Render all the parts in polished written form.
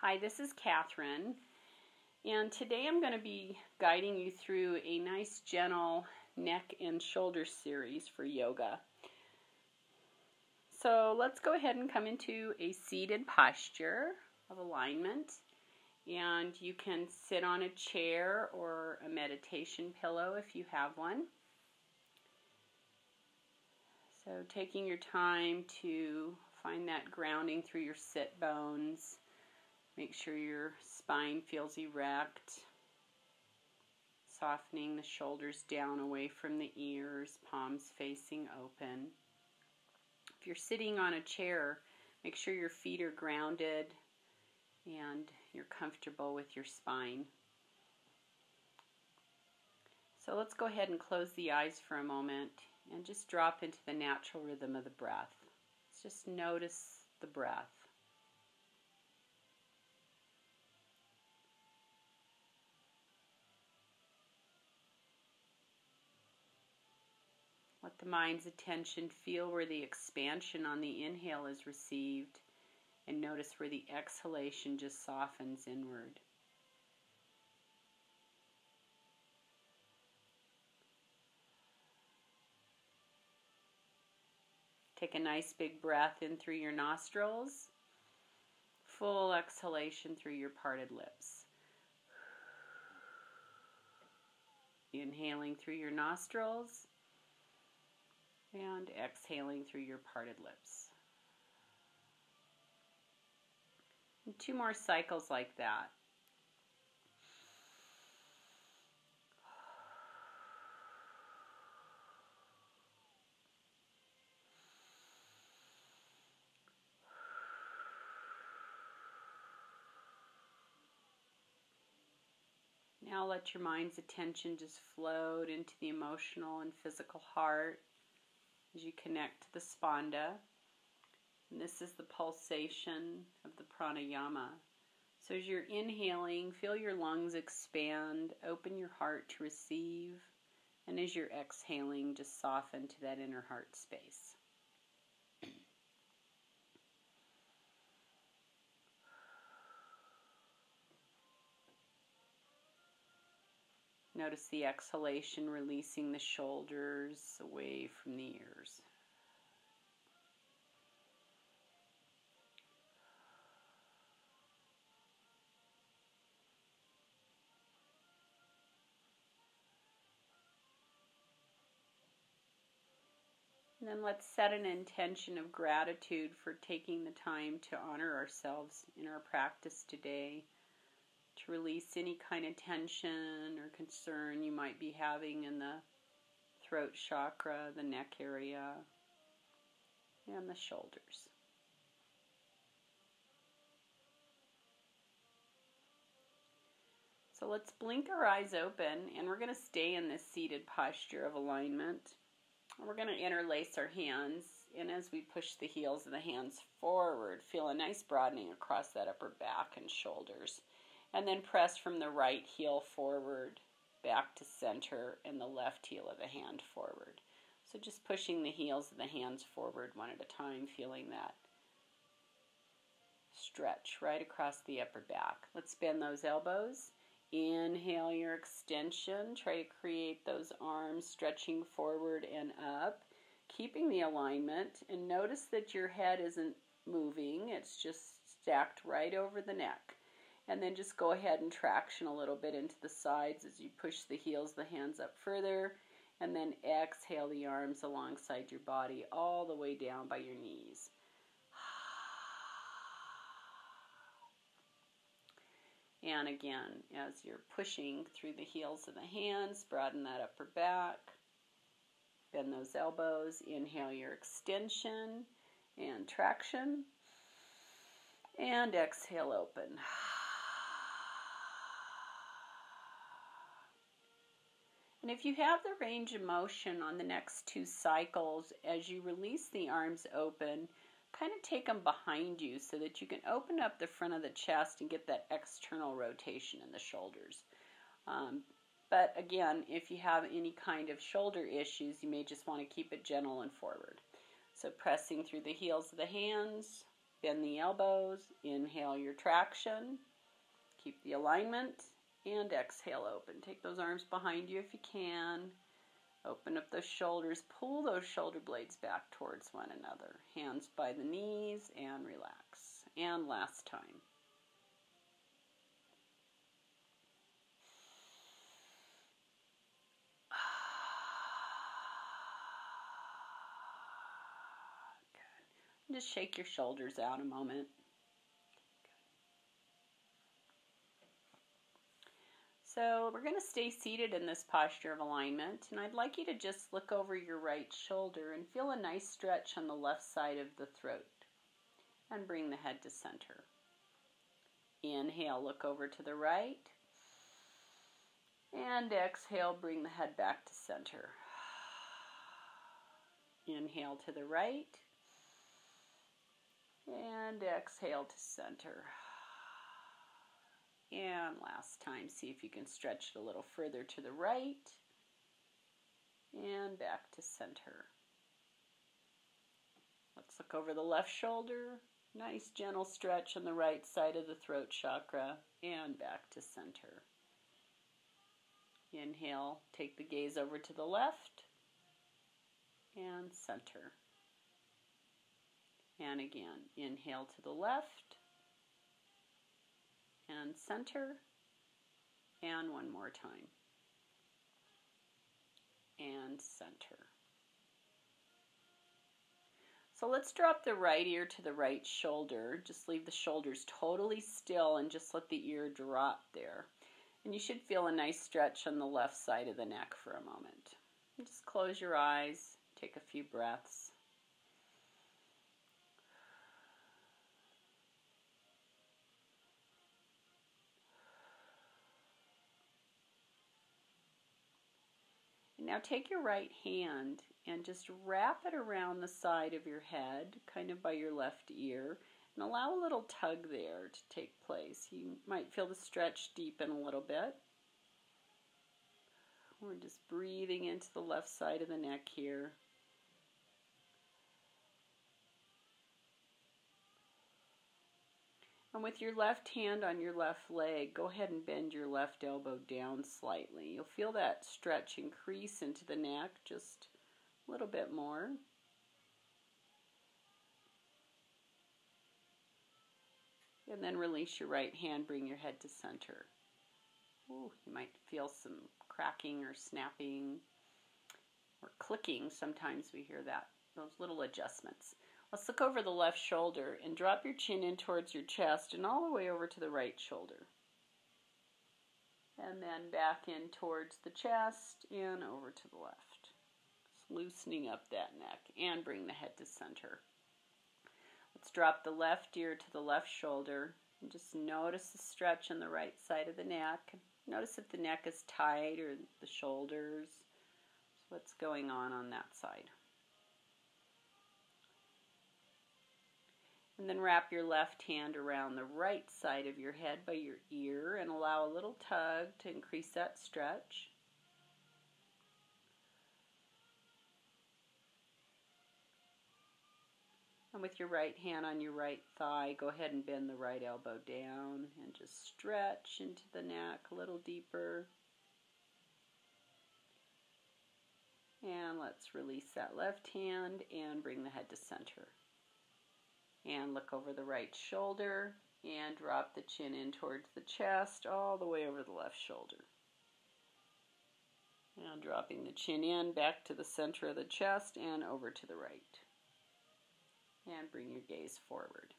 Hi, this is Kathrine, and today I'm going to be guiding you through a nice gentle neck and shoulder series for yoga. So let's go ahead and come into a seated posture of alignment, and you can sit on a chair or a meditation pillow if you have one. So taking your time to find that grounding through your sit bones. Make sure your spine feels erect, softening the shoulders down away from the ears, palms facing open. If you're sitting on a chair, make sure your feet are grounded and you're comfortable with your spine. So let's go ahead and close the eyes for a moment and just drop into the natural rhythm of the breath. Let's just notice the breath. Let the mind's attention feel where the expansion on the inhale is received, and notice where the exhalation just softens inward. Take a nice big breath in through your nostrils, full exhalation through your parted lips. Inhaling through your nostrils, and exhaling through your parted lips. And 2 more cycles like that. Now let your mind's attention just float into the emotional and physical heart as you connect to the spanda. And this is the pulsation of the pranayama. So as you're inhaling, feel your lungs expand, open your heart to receive, and as you're exhaling, just soften to that inner heart space. Notice the exhalation releasing the shoulders away from the ears. And then let's set an intention of gratitude for taking the time to honor ourselves in our practice today, to release any kind of tension or concern you might be having in the throat chakra, the neck area, and the shoulders. So let's blink our eyes open, and we're going to stay in this seated posture of alignment. We're going to interlace our hands, and as we push the heels of the hands forward, feel a nice broadening across that upper back and shoulders. And then press from the right heel forward, back to center, and the left heel of the hand forward. So just pushing the heels of the hands forward one at a time, feeling that stretch right across the upper back. Let's bend those elbows. Inhale your extension. Try to create those arms stretching forward and up, keeping the alignment. And notice that your head isn't moving. It's just stacked right over the neck. And then just go ahead and traction a little bit into the sides as you push the heels, the hands up further. And then exhale the arms alongside your body all the way down by your knees. And again, as you're pushing through the heels of the hands, broaden that upper back. Bend those elbows. Inhale your extension and traction. And exhale, open. And if you have the range of motion on the next 2 cycles, as you release the arms open, kind of take them behind you so that you can open up the front of the chest and get that external rotation in the shoulders. But again, if you have any kind of shoulder issues, you may just want to keep it gentle and forward. So pressing through the heels of the hands, bend the elbows, inhale your traction, keep the alignment, and exhale open. Take those arms behind you if you can. Open up those shoulders, pull those shoulder blades back towards one another. Hands by the knees and relax. And last time. Good. Just shake your shoulders out a moment. So we're going to stay seated in this posture of alignment, and I'd like you to just look over your right shoulder and feel a nice stretch on the left side of the throat, and bring the head to center. Inhale, look over to the right, and exhale, bring the head back to center. Inhale to the right, and exhale to center. And last time, see if you can stretch it a little further to the right and back to center. Let's look over the left shoulder. Nice gentle stretch on the right side of the throat chakra and back to center. Inhale, take the gaze over to the left and center. And again, inhale to the left and center, and one more time, and center. So let's drop the right ear to the right shoulder. Just leave the shoulders totally still and just let the ear drop there. And you should feel a nice stretch on the left side of the neck for a moment. And just close your eyes, take a few breaths. Now take your right hand and just wrap it around the side of your head, kind of by your left ear, and allow a little tug there to take place. You might feel the stretch deepen a little bit. We're just breathing into the left side of the neck here. And with your left hand on your left leg, go ahead and bend your left elbow down slightly. You'll feel that stretch increase into the neck just a little bit more. And then release your right hand, bring your head to center. Ooh, you might feel some cracking or snapping or clicking. Sometimes we hear that, those little adjustments. Let's look over the left shoulder and drop your chin in towards your chest and all the way over to the right shoulder. And then back in towards the chest and over to the left. Just loosening up that neck and bring the head to center. Let's drop the left ear to the left shoulder and just notice the stretch on the right side of the neck. Notice if the neck is tight or the shoulders. So what's going on that side? And then wrap your left hand around the right side of your head by your ear and allow a little tug to increase that stretch. And with your right hand on your right thigh, go ahead and bend the right elbow down and just stretch into the neck a little deeper. And let's release that left hand and bring the head to center. And look over the right shoulder and drop the chin in towards the chest all the way over the left shoulder. And dropping the chin in back to the center of the chest and over to the right. And bring your gaze forward.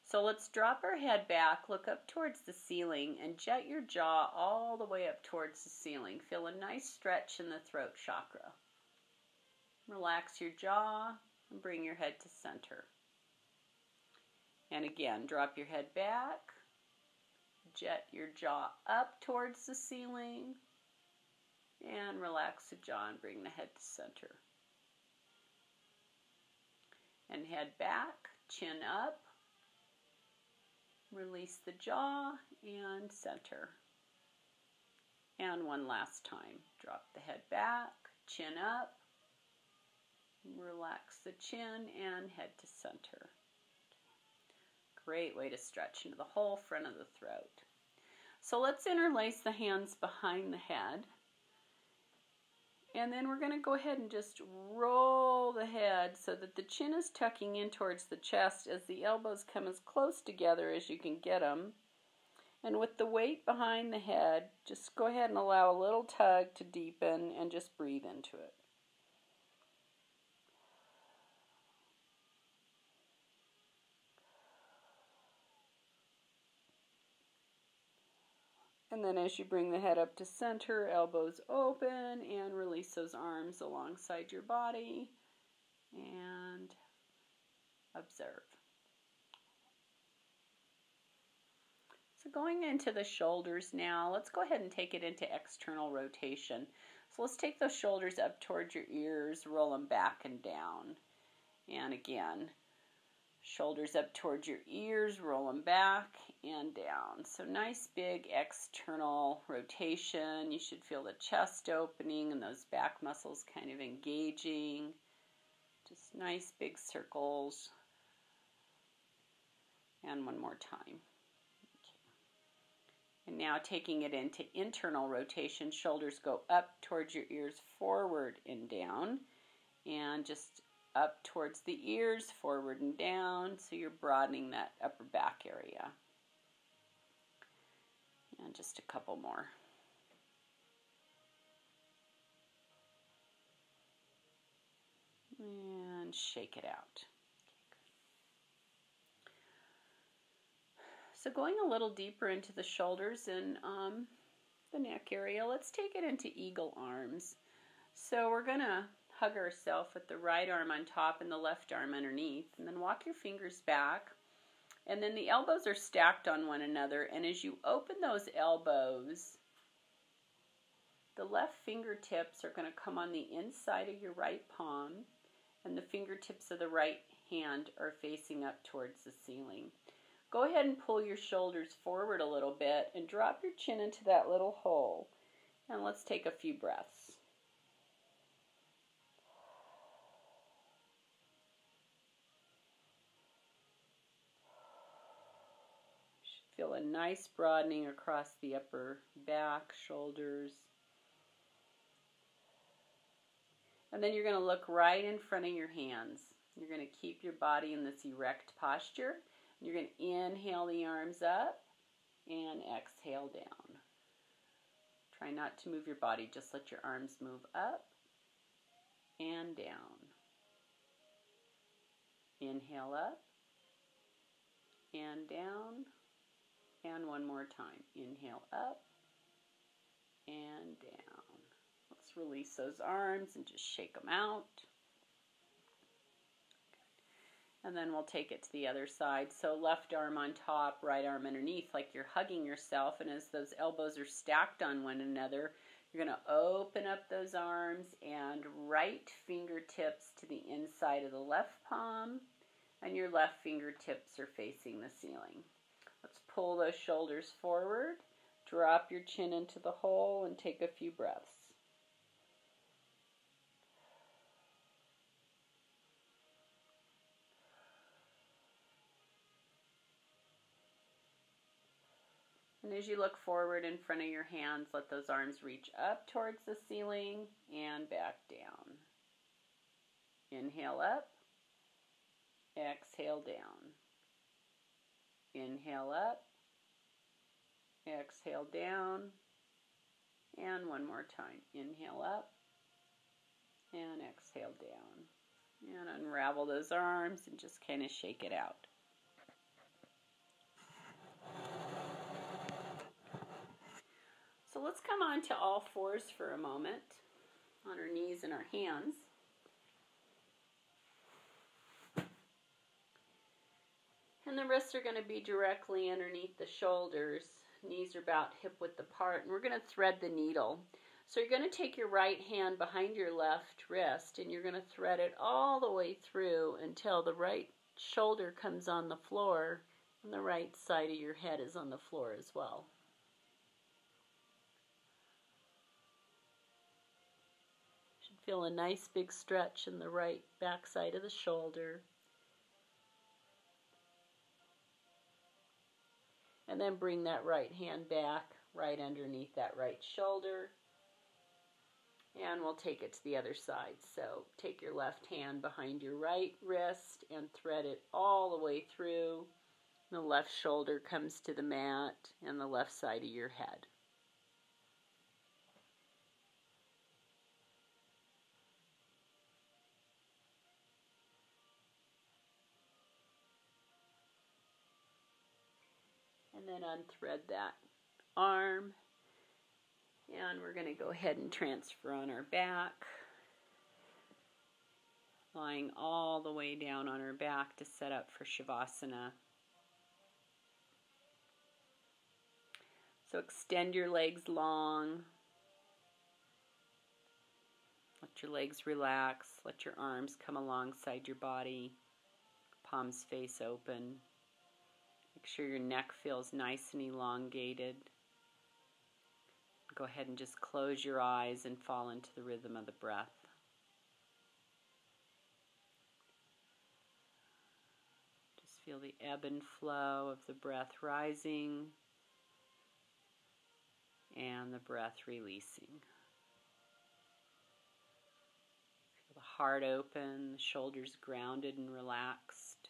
So let's drop our head back, look up towards the ceiling, and jet your jaw all the way up towards the ceiling. Feel a nice stretch in the throat chakra. Relax your jaw and bring your head to center. And again, drop your head back, jet your jaw up towards the ceiling, and relax the jaw and bring the head to center. And head back, chin up, release the jaw, and center. And one last time, drop the head back, chin up, relax the chin, and head to center. great way to stretch into the whole front of the throat. So let's interlace the hands behind the head. And then we're going to go ahead and just roll the head so that the chin is tucking in towards the chest as the elbows come as close together as you can get them. And with the weight behind the head, just go ahead and allow a little tug to deepen and just breathe into it. And then as you bring the head up to center, elbows open, and release those arms alongside your body, and observe. So going into the shoulders now, let's go ahead and take it into external rotation. So let's take those shoulders up towards your ears, roll them back and down. And again, shoulders up towards your ears, roll them back and down. So nice big external rotation. You should feel the chest opening and those back muscles kind of engaging. Just nice big circles. And one more time. Okay. And now taking it into internal rotation, shoulders go up towards your ears, forward and down. And just up towards the ears, forward and down, so you're broadening that upper back area. And just a couple more. And shake it out. So going a little deeper into the shoulders and the neck area, let's take it into eagle arms. So we're going to hug ourselves with the right arm on top and the left arm underneath, and then walk your fingers back, and then the elbows are stacked on one another, and as you open those elbows, the left fingertips are going to come on the inside of your right palm, and the fingertips of the right hand are facing up towards the ceiling. Go ahead and pull your shoulders forward a little bit and drop your chin into that little hole, and let's take a few breaths. Feel a nice broadening across the upper back, shoulders. And then you're going to look right in front of your hands. You're going to keep your body in this erect posture. You're going to inhale the arms up and exhale down. Try not to move your body, just let your arms move up and down. Inhale up and down. And one more time. Inhale up and down. Let's release those arms and just shake them out. And then we'll take it to the other side. So left arm on top, right arm underneath, like you're hugging yourself. And as those elbows are stacked on one another, you're going to open up those arms and right fingertips to the inside of the left palm. And your left fingertips are facing the ceiling. Let's pull those shoulders forward, drop your chin into the hole, and take a few breaths. And as you look forward in front of your hands, let those arms reach up towards the ceiling and back down. Inhale up, exhale down. Inhale up, exhale down, and one more time. Inhale up, and exhale down. And unravel those arms and just kind of shake it out. So let's come on to all fours for a moment, on our knees and our hands. And the wrists are going to be directly underneath the shoulders. Knees are about hip width apart. And we're going to thread the needle. So you're going to take your right hand behind your left wrist and you're going to thread it all the way through until the right shoulder comes on the floor and the right side of your head is on the floor as well. You should feel a nice big stretch in the right back side of the shoulder. And then bring that right hand back right underneath that right shoulder. And we'll take it to the other side. So take your left hand behind your right wrist and thread it all the way through. The left shoulder comes to the mat and the left side of your head. And then unthread that arm. And we're going to go ahead and transfer on our back. Lying all the way down on our back to set up for Shavasana. So extend your legs long. Let your legs relax. Let your arms come alongside your body. Palms face open. Make sure your neck feels nice and elongated. Go ahead and just close your eyes and fall into the rhythm of the breath. Just feel the ebb and flow of the breath rising and the breath releasing. Feel the heart open, the shoulders grounded and relaxed.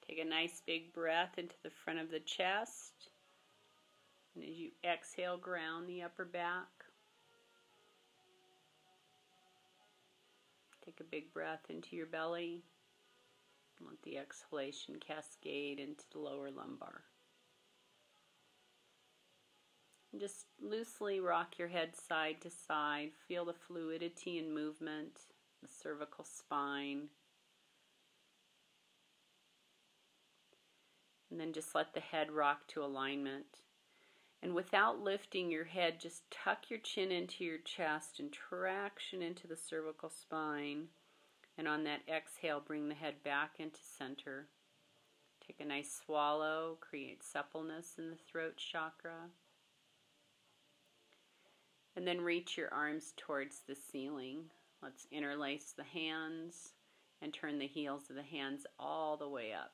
Take a nice big breath into the front of the chest. And as you exhale, ground the upper back. Take a big breath into your belly. Let the exhalation cascade into the lower lumbar. And just loosely rock your head side to side. Feel the fluidity and movement, the cervical spine. And then just let the head rock to alignment. And without lifting your head, just tuck your chin into your chest and traction into the cervical spine. And on that exhale, bring the head back into center. Take a nice swallow, create suppleness in the throat chakra. And then reach your arms towards the ceiling. Let's interlace the hands and turn the heels of the hands all the way up.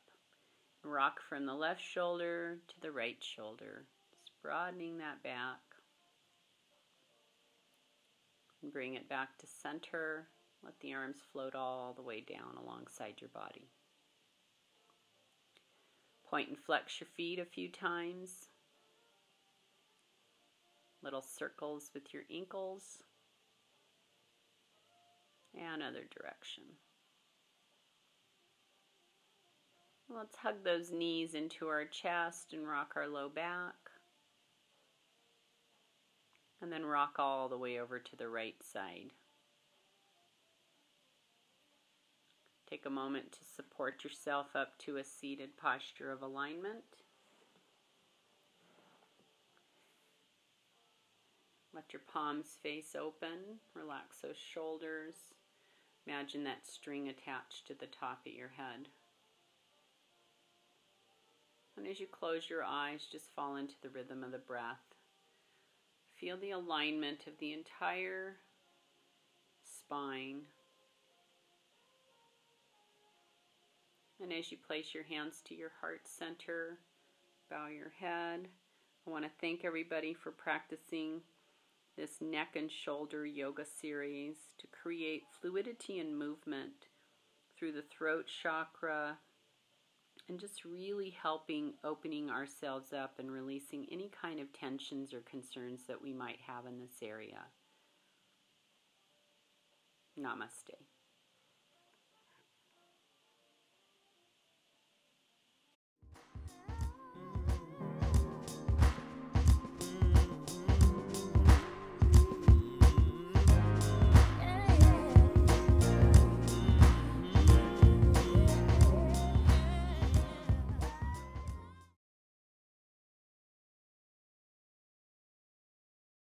Rock from the left shoulder to the right shoulder, just broadening that back. And bring it back to center. Let the arms float all the way down alongside your body. Point and flex your feet a few times. Little circles with your ankles. And other direction. Let's hug those knees into our chest and rock our low back. And then rock all the way over to the right side. Take a moment to support yourself up to a seated posture of alignment. Let your palms face open. Relax those shoulders. Imagine that string attached to the top of your head. And as you close your eyes, just fall into the rhythm of the breath. Feel the alignment of the entire spine. And as you place your hands to your heart center, bow your head. I want to thank everybody for practicing this neck and shoulder yoga series to create fluidity and movement through the throat chakra, and just really helping opening ourselves up and releasing any kind of tensions or concerns that we might have in this area. Namaste.